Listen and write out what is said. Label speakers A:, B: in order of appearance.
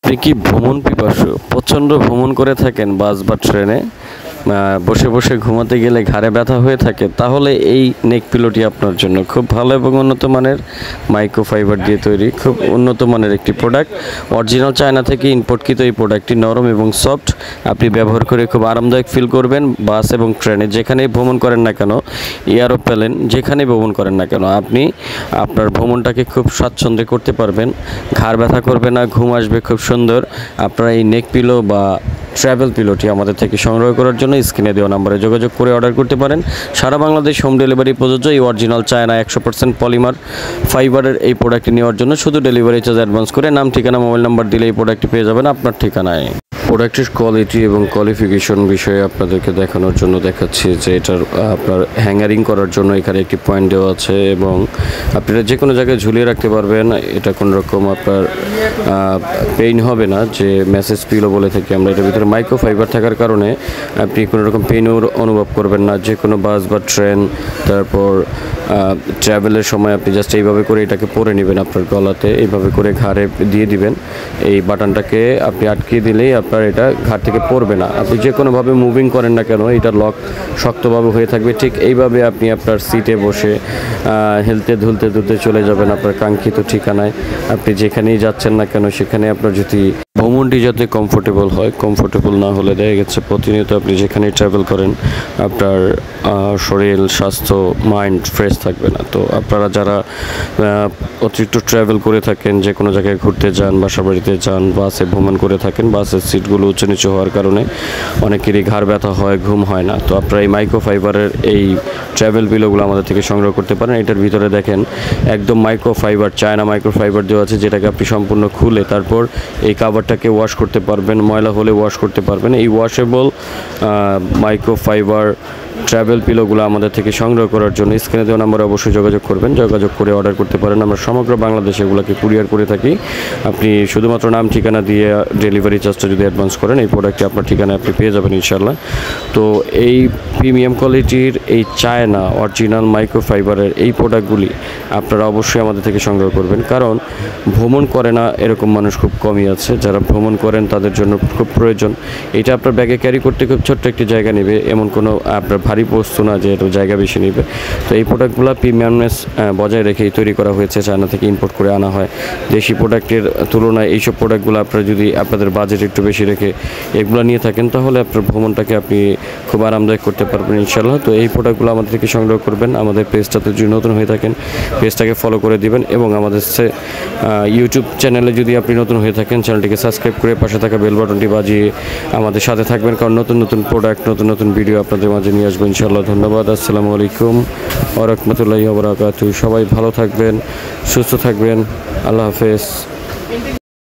A: আপনি কি ভ্রমণ পিপাসু প্রচণ্ড ভ্রমণ করে থাকেন বাস বা ট্রেনে বসে বসে ঘুমাতে গেলে ঘাড়ে ব্যথা হয়ে থাকে তাহলে এই নেক পিলোটি আপনার জন্য খুব ভালো এবং উন্নত মানের মাইক্রোফাইবার দিয়ে তৈরি খুব উন্নত মানের একটি প্রোডাক্ট অরিজিনাল চায়না থেকে ইম্পোর্টকৃত এই প্রোডাক্টটি নরম এবং সফট আপনি ব্যবহার করে খুব আরামদায়ক ফিল করবেন বাস এবং ট্রেনে যেখানেই ভ্রমণ করেন না কেন এয়ারোপ্লেন যেখানেই ভ্রমণ করেন না কেন আপনি আপনার ভ্রমণটাকে খুব স্বাচ্ছন্দ্যে করতে পারবেন ঘাড় ব্যথা করবে না ঘুম আসবে খুব সুন্দর আপনারা এই নেক পিলো বা ট্রাভেল পিলোটি আমাদের থেকে সংগ্রহ করার জন্য স্ক্রিনে দেওয়া নম্বরে যোগাযোগ করে অর্ডার করতে পারেন সারা বাংলাদেশ হোম ডেলিভারি প্রযোজ্য এই অরিজিনাল চায়না 100% পলিমার ফাইবারের এই প্রোডাক্টটি নেওয়ার জন্য শুধু ডেলিভারি চার্জ অ্যাডভান্স করে নাম ঠিকানা মোবাইল নাম্বার দিলে এই প্রোডাক্টটি পেয়ে যাবেন আপনার ঠিকানায় প্রোডাক্টের কোয়ালিটি এবং কোয়ালিফিকেশন বিষয়ে আপনাদেরকে দেখানোর জন্য দেখাচ্ছি যে এটার আপনার হ্যাঙ্গারিং করার জন্য এখানে একটি পয়েন্ট দেওয়া আছে এবং আপনারা যে কোনো জায়গায় ঝুলিয়ে রাখতে পারবেন এটা কোনো রকম আপনার পেইন হবে না যে মেসেজ পিলো বলে থাকি আমরা এটার ভিতরে মাইক্রোফাইবার থাকার কারণে আপনি কোনো রকম পেইনও অনুভব করবেন না যে কোনো বাস বা ট্রেন তারপর ট্রাভেলের সময় আপনি জাস্ট এইভাবে করে এটাকে পরে নেবেন আপনার গলাতে এইভাবে করে ঘাড়ে দিয়ে দিবেন এই বাটনটাকে আপনি আটকিয়ে দিলেই আপনার এটা ঘাট থেকে পড়বে না আপনি যে কোনোভাবে মুভিং করেন না কেন এটা লক শক্তভাবে হয়ে থাকবে ঠিক এইভাবে আপনি আপনার সিটে বসে হেলতে ধুলতে চলে যাবেন আপনার কাঙ্ক্ষিত ঠিকানায় আপনি যেখানেই যাচ্ছেন না কেন সেখানে আপনার যদি ভ্রমণটি যাতে কমফোর্টেবল হয় কমফোর্টেবল না হলে দেখা গেছে প্রতিনিয়ত আপনি যেখানেই ট্রাভেল করেন আপনার শরীর স্বাস্থ্য মাইন্ড ফ্রেশ থাকবে না তো আপনারা যারা অতিরিক্ত ট্রাভেল করে থাকেন যে কোনো জায়গায় ঘুরতে যান বাসা বাড়িতে যান বাসে ভ্রমণ করে থাকেন বাসের সিটগুলো উঁচু নিচু হওয়ার কারণে অনেকেরই ঘাড় ব্যথা হয় ঘুম হয় না তো আপনারা এই মাইক্রোফাইবারের এই ট্রাভেল পিলোগুলো আমাদের থেকে সংগ্রহ করতে পারেন এটার ভিতরে দেখেন একদম মাইক্রোফাইবার চায়না মাইক্রোফাইবার দেওয়া আছে যেটাকে আপনি সম্পূর্ণ খুলে তারপর এই কাভারটাকে ওয়াশ করতে পারবেন ময়লা হলে ওয়াশ করতে পারবেন এই ওয়াশেবল মাইক্রোফাইবার ট্রাভেল পিলোগুলো আমাদের থেকে সংগ্রহ করার জন্য স্ক্রিনে দেওয়া নাম্বারে অবশ্যই যোগাযোগ করবেন যোগাযোগ করে অর্ডার করতে পারেন আমরা সমগ্র বাংলাদেশে এগুলোকে কুরিয়ার করে থাকি আপনি শুধুমাত্র নাম ঠিকানা দিয়ে ডেলিভারি চার্জটা যদি অ্যাডভান্স করেন এই প্রোডাক্টটি আপনার ঠিকানায় আপনি পেয়ে যাবেন ইনশাল্লাহ তো এই প্রিমিয়াম কোয়ালিটির এই চায়না অরিজিনাল মাইক্রোফাইবারের এই প্রোডাক্টগুলি আপনারা অবশ্যই আমাদের থেকে সংগ্রহ করবেন কারণ ভ্রমণ করে না এরকম মানুষ খুব কমই আছে যারা ভ্রমণ করেন তাদের জন্য খুব প্রয়োজন এটা আপনার ব্যাগে ক্যারি করতে খুব ছোট্ট একটি জায়গা নেবে এমন কোনো আপনার ভারী বস্তু না যে একটু জায়গা বেশি নেবে তো এই প্রোডাক্টগুলো প্রিমিয়ামনেস বজায় রেখেই তৈরি করা হয়েছে চায়না থেকে ইম্পোর্ট করে আনা হয় দেশি প্রোডাক্টের তুলনায় এইসব প্রোডাক্টগুলো আপনারা যদি আপনাদের বাজেট একটু বেশি রেখে এগুলো নিয়ে থাকেন তাহলে আপনার ভ্রমণটাকে আপনি খুব আরামদায়ক করতে পারবেন ইনশাল্লাহ তো এই প্রোডাক্টগুলো আমাদের থেকে সংগ্রহ করবেন আমাদের পেজটাতে যদি নতুন হয়ে থাকেন পেজটাকে ফলো করে দিবেন এবং আমাদের ইউটিউব চ্যানেলে যদি আপনি নতুন হয়ে থাকেন চ্যানেলটিকে সাবস্ক্রাইব করে পাশে থাকা বেল বাটনটি বাজিয়ে আমাদের সাথে থাকবেন কারণ নতুন নতুন প্রোডাক্ট নতুন ভিডিও আপনাদের মাঝে নিয়ে আসবো ইনশাআল্লাহ ধন্যবাদ আসসালামু আলাইকুম ওয়া রাহমাতুল্লাহি ওয়া বারাকাতুহু সবাই ভালো থাকবেন সুস্থ থাকবেন আল্লাহ হাফেজ